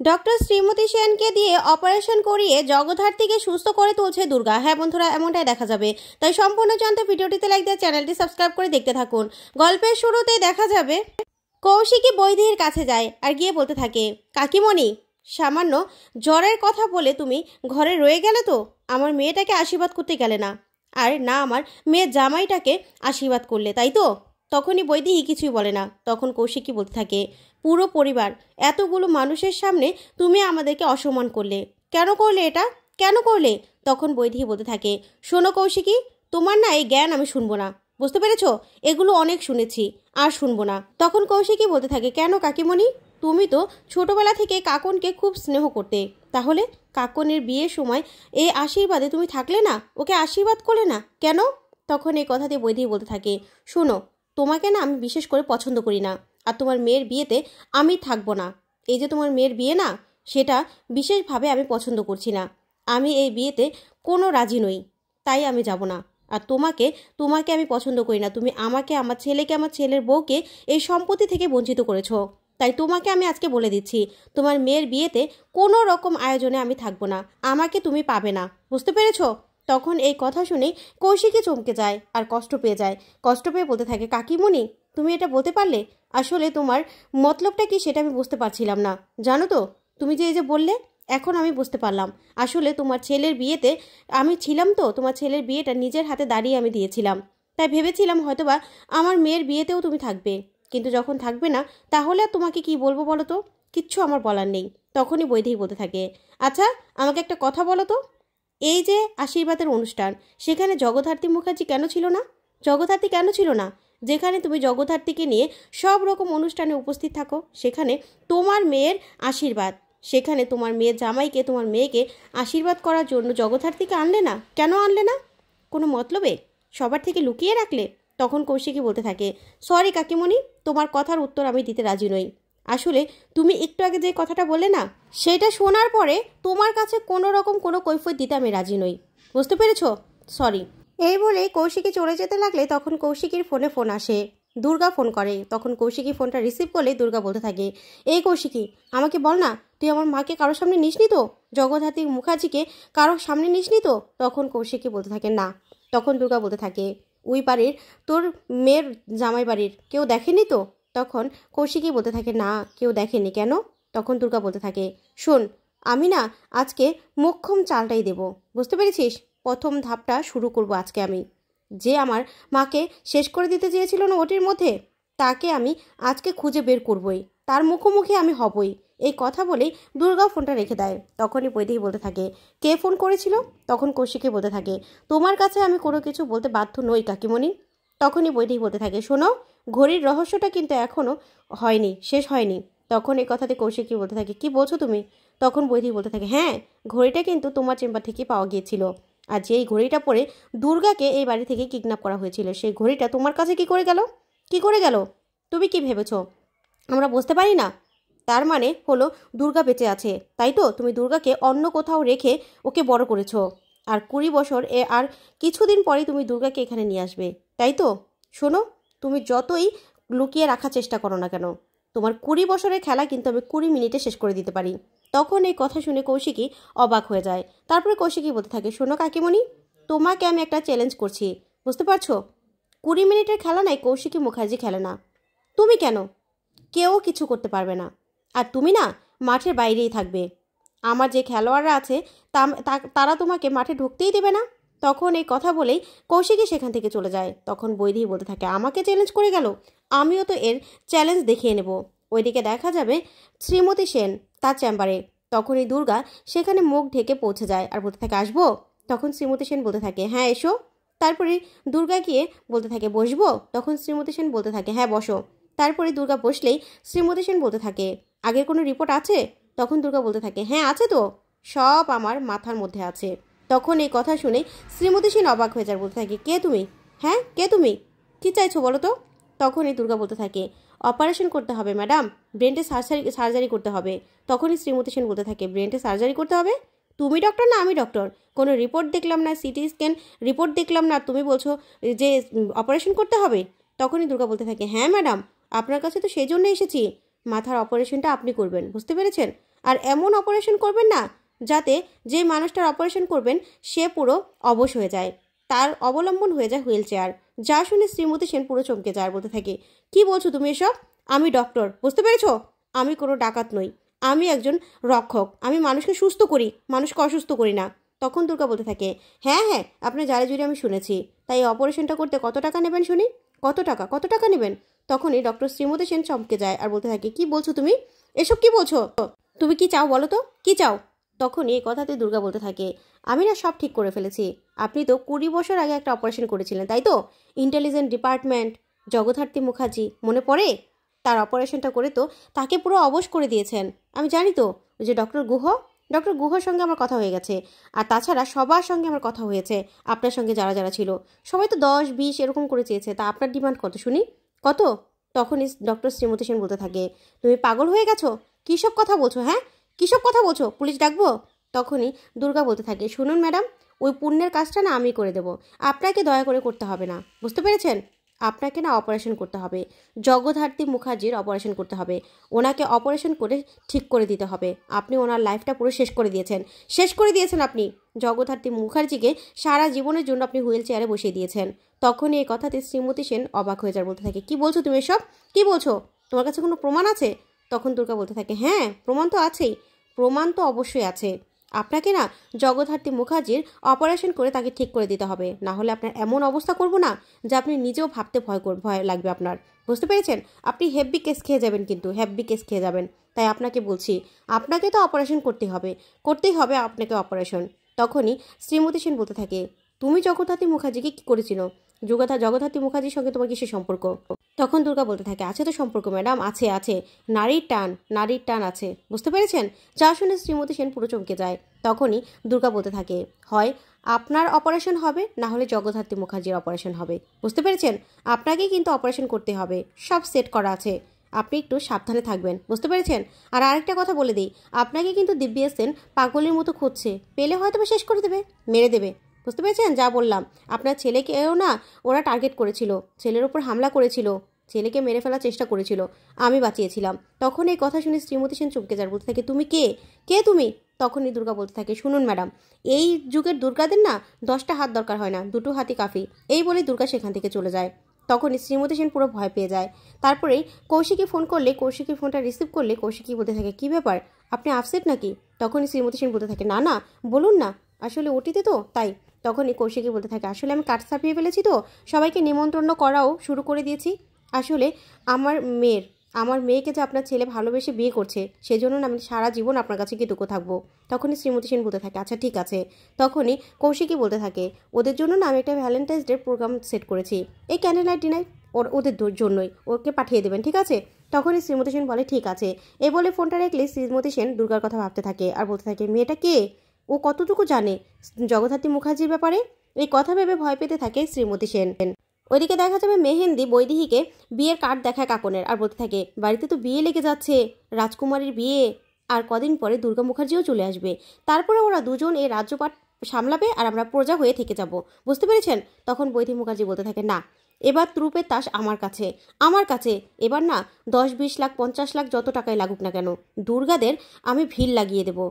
Doctor Shrimati সেনকে দিয়ে operation করিয়ে জগদ্ধাত্রীকে সুস্থ করে তুলছে দুর্গা। হ্যাঁ বন্ধুরা, এমনটাই দেখা যাবে। তাই সম্পূর্ণ জানতে ভিডিওটিতে লাইক দিয়ে চ্যানেলটি সাবস্ক্রাইব করে দেখতে থাকুন। গল্পের শুরুতেই দেখা যাবে কৌশিকী বৈদেহীর কাছে যায় আর গিয়ে বলতে থাকে, কাকিমণি, সামান্য জ্বরের কথা বলে তুমি ঘরে রয়ে গেলে তো? আমার মেয়েটাকে আশীর্বাদ করতে গেলে না, আর না আমার মেয়ের জামাইটাকে আশীর্বাদ করলে, তাই তো? তখনই বৈদেহী কিছুই বলে না। তখন কৌশিকী বলতে থাকে, পুরো পরিবার, এতগুলো মানুষের সামনে তুমি আমাদেরকে অসম্মান করলে। কেন করলে এটা? কেন করলে? তখন বৈদেহী বলতে থাকে, শোনো কৌশিকী, তোমার না এই জ্ঞান আমি শুনবো না, বুঝতে পেরেছ? এগুলো অনেক শুনেছি, আর শুনবো না। তখন কৌশিকী বলতে থাকে, কেন কাকিমণি? তুমি তো ছোটবেলা থেকে কাকনকে খুব স্নেহ করতে, তাহলে কাকনের বিয়ের সময় এই আশীর্বাদে তুমি থাকলে না, ওকে আশীর্বাদ করলে না কেন? তখন এই কথাতে বৈদেহী বলতে থাকে, শোনো, তোমাকে না আমি বিশেষ করে পছন্দ করি না, আর তোমার মেয়ের বিয়েতে আমি থাকবো না। এই যে তোমার মেয়ের বিয়ে না, সেটা বিশেষভাবে আমি পছন্দ করছি না। আমি এই বিয়েতে কোনো রাজি নই, তাই আমি যাব না। আর তোমাকে তোমাকে আমি পছন্দ করি না। তুমি আমাকে, আমার ছেলেকে, আমার ছেলের বউকে এই সম্পত্তি থেকে বঞ্চিত করেছো। তাই তোমাকে আমি আজকে বলে দিচ্ছি, তোমার মেয়ের বিয়েতে কোনো রকম আয়োজনে আমি থাকবো না। আমাকে তুমি পাবে না, বুঝতে পেরেছো? তখন এই কথা শুনে কৌশিকী চমকে যায় আর কষ্ট পেয়ে যায়। কষ্ট পেয়ে বলতে থাকে, কাকিমণি, তুমি এটা বলতে পারলে? আসলে তোমার মতলবটা কি সেটা আমি বুঝতে পারছিলাম না, জানো তো? তুমি যে এই যে বললে, এখন আমি বুঝতে পারলাম। আসলে তোমার ছেলের বিয়েতে আমি ছিলাম তো, তোমার ছেলের বিয়েটা নিজের হাতে দাঁড়িয়ে আমি দিয়েছিলাম। তাই ভেবেছিলাম হয়তোবা আমার মেয়ের বিয়েতেও তুমি থাকবে, কিন্তু যখন থাকবে না, তাহলে আর তোমাকে কি বলবো বলো তো? কিচ্ছু আমার বলার নেই। তখনই বৈদেহী বলতে থাকে, আচ্ছা আমাকে একটা কথা বলো তো, এই যে আশীর্বাদের অনুষ্ঠান, সেখানে জগদ্ধাত্রী মুখার্জি কেন ছিল না? জগদ্ধাত্রী কেন ছিল না? যেখানে তুমি জগদ্ধাত্রীকে নিয়ে সব রকম অনুষ্ঠানে উপস্থিত থাকো, সেখানে তোমার মেয়ের আশীর্বাদ, সেখানে তোমার মেয়ের জামাইকে, তোমার মেয়েকে আশীর্বাদ করার জন্য জগদ্ধাত্রীকে আনলে না? কেন আনলে না? কোনো মতলবে? সবার থেকে লুকিয়ে রাখলে? তখন কৌশিকী বলতে থাকে, সরি কাকিমণি, তোমার কথার উত্তর আমি দিতে রাজি নই। আসলে তুমি একটু আগে যে কথাটা বললে না, সেটা শোনার পরে তোমার কাছে কোনো রকম কোনো কৈফিয়ত দিতে আমি রাজি নই, বুঝতে পেরেছো? সরি। এই বলেই কৌশিকী চলে যেতে লাগলে তখন কৌশিকীর ফোনে ফোন আসে। দুর্গা ফোন করে। তখন কৌশিকী ফোনটা রিসিভ করলে দুর্গা বলতে থাকে, এই কৌশিকী, আমাকে বল না, তুই আমার মাকে কারোর সামনে নিসনি তো? জগদ্ধাত্রী মুখার্জিকে কারোর সামনে নিসনি তো? তখন কৌশিকী বলতে থাকে, না। তখন দুর্গা বলতে থাকে, ওই বাড়ির, তোর মেয়ের জামাই বাড়ির কেউ দেখেনি তো? তখন কৌশিকী বলতে থাকে, না, কেউ দেখেনি। কেন? তখন দুর্গা বলতে থাকে, শোন, আমি না আজকে মোক্ষম চালটাই দেব, বুঝতে পেরেছিস? প্রথম ধাপটা শুরু করব আজকে আমি। যে আমার মাকে শেষ করে দিতে চেয়েছিল না ওটির মধ্যে, তাকে আমি আজকে খুঁজে বের করবই, তার মুখোমুখি আমি হবই। এই কথা বলেই দুর্গা ফোনটা রেখে দেয়। তখনই বৈদেহী বলতে থাকে, কে ফোন করেছিল? তখন কৌশিকী বলতে থাকে, তোমার কাছে আমি কোনো কিছু বলতে বাধ্য নই কাকিমণি। তখনই বৈদেহী বলতে থাকে, শোনো, ঘড়ির রহস্যটা কিন্তু এখনও হয়নি, শেষ হয়নি। তখন এই কথাতে কৌশিকী বলতে থাকে, কি বলছো তুমি? তখন বৈদেহী বলতে থাকে, হ্যাঁ, ঘড়িটা কিন্তু তোমার চেম্বার থেকে পাওয়া গিয়েছিল। আর যেই ঘড়িটা পরে দুর্গাকে এই বাড়ি থেকে কিডন্যাপ করা হয়েছিল, সেই ঘড়িটা তোমার কাছে কি করে গেল? কি করে গেল? তুমি কি ভেবেছো আমরা বুঝতে পারি না? তার মানে হলো দুর্গা বেঁচে আছে, তাই তো? তুমি দুর্গাকে অন্য কোথাও রেখে ওকে বড় করেছো, আর 20 বছর আর কিছুদিন পরে তুমি দুর্গাকে এখানে নিয়ে আসবে, তাই তো? শোনো, তুমি যতই লুকিয়ে রাখার চেষ্টা করো না কেন, তোমার 20 বছরের খেলা কিন্তু আমি 20 মিনিটে শেষ করে দিতে পারি। তখন এই কথা শুনে কৌশিকী অবাক হয়ে যায়। তারপরে কৌশিকী বলতে থাকে, শোনো কাকিমণি, তোমাকে আমি একটা চ্যালেঞ্জ করছি, বুঝতে পারছো? 20 মিনিটের খেলা নাই কৌশিকী মুখার্জি খেলে না। তুমি কেন? কেউ কিছু করতে পারবে না। আর তুমি না মাঠের বাইরেই থাকবে। আমার যে খেলোয়াড়রা আছে তারা তোমাকে মাঠে ঢুকতেই দেবে না। তখন এই কথা বলেই কৌশিকী সেখান থেকে চলে যায়। তখন বৈদেহী বলতে থাকে, আমাকে চ্যালেঞ্জ করে গেল, আমিও তো এর চ্যালেঞ্জ দেখিয়ে নেব। ওইদিকে দেখা যাবে শ্রীমতী সেন তার চেম্বারে। তখনই দুর্গা সেখানে মুখ ঢেকে পৌঁছে যায় আর বলতে থাকে, আসবো? তখন শ্রীমতী সেন বলতে থাকে, হ্যাঁ এসো। তারপরে দুর্গা গিয়ে বলতে থাকে, বসবো? তখন শ্রীমতী সেন বলতে থাকে, হ্যাঁ বসো। তারপরে দুর্গা বসলেই শ্রীমতী সেন বলতে থাকে, আগের কোনো রিপোর্ট আছে? তখন দুর্গা বলতে থাকে, হ্যাঁ আছে তো, সব আমার মাথার মধ্যে আছে। তখন এই কথা শুনে শ্রীমতী সেন অবাক হয়ে যায়, বলতে থাকে, কে তুমি? হ্যাঁ, কে তুমি? কী চাইছো বলো তো? তখনই দুর্গা বলতে থাকে, অপারেশন করতে হবে ম্যাডাম, ব্রেনটে সার্জারি করতে হবে। তখনই শ্রীমতী সেন বলতে থাকে, ব্রেনটে সার্জারি করতে হবে? তুমি ডক্টর না আমি ডক্টর? কোনো রিপোর্ট দেখলাম না, সিটি স্ক্যান রিপোর্ট দেখলাম না, তুমি বলছো যে অপারেশন করতে হবে? তখনই দুর্গা বলতে থাকে, হ্যাঁ ম্যাডাম, আপনার কাছে তো সেই জন্য এসেছি, মাথার অপারেশনটা আপনি করবেন, বুঝতে পেরেছেন? আর এমন অপারেশন করবেন না যাতে যে মানুষটার অপারেশন করবেন সে পুরো অবশ হয়ে যায়, তার অবলম্বন হয়ে যায় হুইল চেয়ার। যা শুনে শ্রীমতী সেন পুরো চমকে যায়, বলতে থাকে, কি বলছো তুমি এসব? আমি ডক্টর, বুঝতে পেরেছো? আমি কোনো ডাকাত নই, আমি একজন রক্ষক। আমি মানুষকে সুস্থ করি, মানুষকে অসুস্থ করি না। তখন দুর্গা বলতে থাকে, হ্যাঁ হ্যাঁ, আপনি জারে জুড়ে আমি শুনেছি। তাই অপারেশনটা করতে কত টাকা নেবেন শুনি? কত টাকা নেবেন? তখনই ডক্টর শ্রীমতী সেন চমকে যায় আর বলতে থাকে, কি বলছো তুমি? এসব কি বলছো? তুমি কি চাও বলো তো, কি চাও? তখনই এই কথাতে দুর্গা বলতে থাকে, আমি না সব ঠিক করে ফেলেছি। আপনি তো 20 বছর আগে একটা অপারেশন করেছিলেন, তাই তো? ইন্টেলিজেন্ট ডিপার্টমেন্ট, জগদ্ধাত্রী মুখার্জি, মনে পড়ে? তার অপারেশনটা করে তো তাকে পুরো অবশ করে দিয়েছেন। আমি জানি তো যে ডক্টর গুহর সঙ্গে আমার কথা হয়ে গেছে। আর তাছাড়া সবার সঙ্গে আমার কথা হয়েছে, আপনার সঙ্গে যারা যারা ছিল সবাই তো 10-20 এরকম করে চেয়েছে। তা আপনার ডিমান্ড কত শুনি, কত? তখনই ডক্টর শ্রীমতী সেন বলতে থাকে, তুমি পাগল হয়ে গেছো? কী সব কথা বলছো? হ্যাঁ, কী সব কথা বলছো? পুলিশ ডাকবো? তখনই দুর্গা বলতে থাকে, শুনুন ম্যাডাম, ওই পুণ্যের কাজটা না আমি করে দেবো, আপনাকে দয়া করে করতে হবে না, বুঝতে পেরেছেন? আপনাকে না অপারেশন করতে হবে, জগদ্ধাত্রী মুখার্জির অপারেশন করতে হবে। ওনাকে অপারেশন করে ঠিক করে দিতে হবে। আপনি ওনার লাইফটা পুরো শেষ করে দিয়েছেন আপনি। জগদ্ধাত্রী মুখার্জিকে সারা জীবনের জন্য আপনি হুইল চেয়ারে বসিয়ে দিয়েছেন। তখনই এই কথাতে শ্রীমতী সেন অবাক হয়ে যায়, বলতে থাকে, কি বলছো তুমি এসব? কি বলছো? তোমার কাছে কোনো প্রমাণ আছে? তখন দুর্গা বলতে থাকে, হ্যাঁ, প্রমাণ তো আছেই, প্রমাণ তো অবশ্যই আছে। আপনাকে না জগদ্ধাত্রী মুখার্জির অপারেশন করে তাকে ঠিক করে দিতে হবে, না হলে আপনার এমন অবস্থা করব না যে আপনি নিজেও ভাবতে ভয় লাগবে আপনার, বুঝতে পেরেছেন? আপনি হেভি কেস খেয়ে যাবেন, কিন্তু হেভি কেস খেয়ে যাবেন। তাই আপনাকে বলছি, আপনাকে তো অপারেশন করতেই হবে আপনাকে অপারেশন। তখনই শ্রীমতী সেন বলতে থাকে, তুমি জগদ্ধাত্রী মুখার্জিকে কি করেছিল? জগদ্ধাত্রী মুখার্জির সঙ্গে তোমার কিসের সম্পর্ক? তখন দুর্গা বলতে থাকে, আছে তো সম্পর্ক ম্যাডাম, আছে, নারীর টান আছে, বুঝতে পেরেছেন? যা শুনে শ্রীমতী সেন পুরো চমকে যায়। তখনই দুর্গা বলতে থাকে, হয় আপনার অপারেশন হবে, না হলে জগদ্ধাত্রী মুখার্জির অপারেশন হবে, বুঝতে পেরেছেন? আপনাকেই কিন্তু অপারেশন করতে হবে, সব সেট করা আছে, আপনি একটু সাবধানে থাকবেন, বুঝতে পেরেছেন? আর আরেকটা কথা বলে দিই, আপনাকে কিন্তু দিব্যি সেন পাগলের মতো খুঁজছে, পেলে হয়তো শেষ করে দেবে, মেরে দেবে, বুঝতে পেরেছেন? যা বললাম, আপনার ছেলেকেও না ওরা টার্গেট করেছিল, ছেলের উপর হামলা করেছিল, ছেলেকে মেরে ফেলার চেষ্টা করেছিল, আমি বাঁচিয়েছিলাম। তখন এই কথা শুনে শ্রীমতী সেন চমকে যায়, বলতে থাকে, তুমি কে তুমি? তখনই দুর্গা বলতে থাকে, শুনুন ম্যাডাম, এই যুগের দুর্গাদের না 10টা হাত দরকার হয় না, 2টো হাতই কাফি। এই বলে দুর্গা সেখান থেকে চলে যায়। তখনই শ্রীমতী সেন পুরো ভয় পেয়ে যায়। তারপরেই কৌশিকী ফোন করলে, কৌশিকীর ফোনটা রিসিভ করলে কৌশিকী বলতে থাকে, কি ব্যাপার, আপনি আপসেট নাকি? তখনই শ্রীমতী সেন বলতে থাকে, না বলুন না, আসলে ওটিতে তো তাই। তখনই কৌশিকী বলতে থাকে, আসলে আমি কাজ ছাপিয়ে ফেলেছি তো, সবাইকে নিমন্ত্রণ করাও শুরু করে দিয়েছি। আসলে আমার মেয়েকে যে আপনার ছেলে ভালোবেসে বিয়ে করছে, সেজন্য আমি সারা জীবন আপনার কাছে কৃতজ্ঞ থাকবো। তখনই শ্রীমতী সেন বলতে থাকে, আচ্ছা ঠিক আছে। তখনই কৌশিকী বলতে থাকে, ওদের জন্য না আমি একটা ভ্যালেন্টাইন্স ডে প্রোগ্রাম সেট করেছি, এই ক্যান্ডেল লাইট ডিনার ওদের জন্যই, ওকে পাঠিয়ে দেবেন, ঠিক আছে? তখনই শ্রীমতী সেন বলে, ঠিক আছে। এই বলে ফোনটা রেখলে শ্রীমতী সেন দুর্গার কথা ভাবতে থাকে আর বলতে থাকে, মেয়েটা কে, ও কতটুকু জানে জগদ্ধাত্রী মুখার্জির ব্যাপারে? এই কথা ভেবে ভয় পেতে থাকে শ্রীমতী সেন। ওইদিকে দেখা যাবে মেহেন্দি বৈদেহীকে বিয়ের কার্ড দেখায় কাকনের আর বলতে থাকে, বাড়িতে তো বিয়ে লেগে যাচ্ছে, রাজকুমারীর বিয়ে, আর কদিন পরে দুর্গা মুখার্জিও চলে আসবে, তারপরে ওরা দুজন এই রাজ্যপাট সামলাবে আর আমরা প্রজা হয়ে থেকে যাব, বুঝতে পেরেছেন? তখন বৈদেহী মুখার্জি বলতে থাকে, না, এবার ত্রুপের তাস আমার কাছে এবার না 10-20 লাখ 50 লাখ যত টাকায় লাগুক না কেন, দুর্গাদের আমি ভিড় লাগিয়ে দেবো,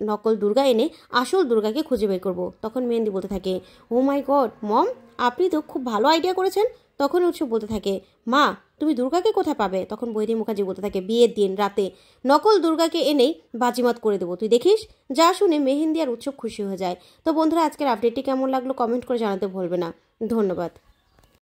নকল দুর্গা এনে আসল দুর্গাকে খুঁজে বের করবো। তখন মেহেন্দি বলতে থাকে, ও মাই গড মম, আপনি তো খুব ভালো আইডিয়া করেছেন। তখন উৎসব বলতে থাকে, মা তুমি দুর্গাকে কোথায় পাবে? তখন বৈদেহী মুখার্জি বলতে থাকে, বিয়ের দিন রাতে নকল দুর্গাকে এনেই বাজিমাত করে দেবো, তুই দেখিস। যা শুনে মেহেন্দি আর উৎসব খুশি হয়ে যায়। তো বন্ধুরা, আজকের আপডেটটি কেমন লাগলো কমেন্ট করে জানাতে ভুলবে না। ধন্যবাদ।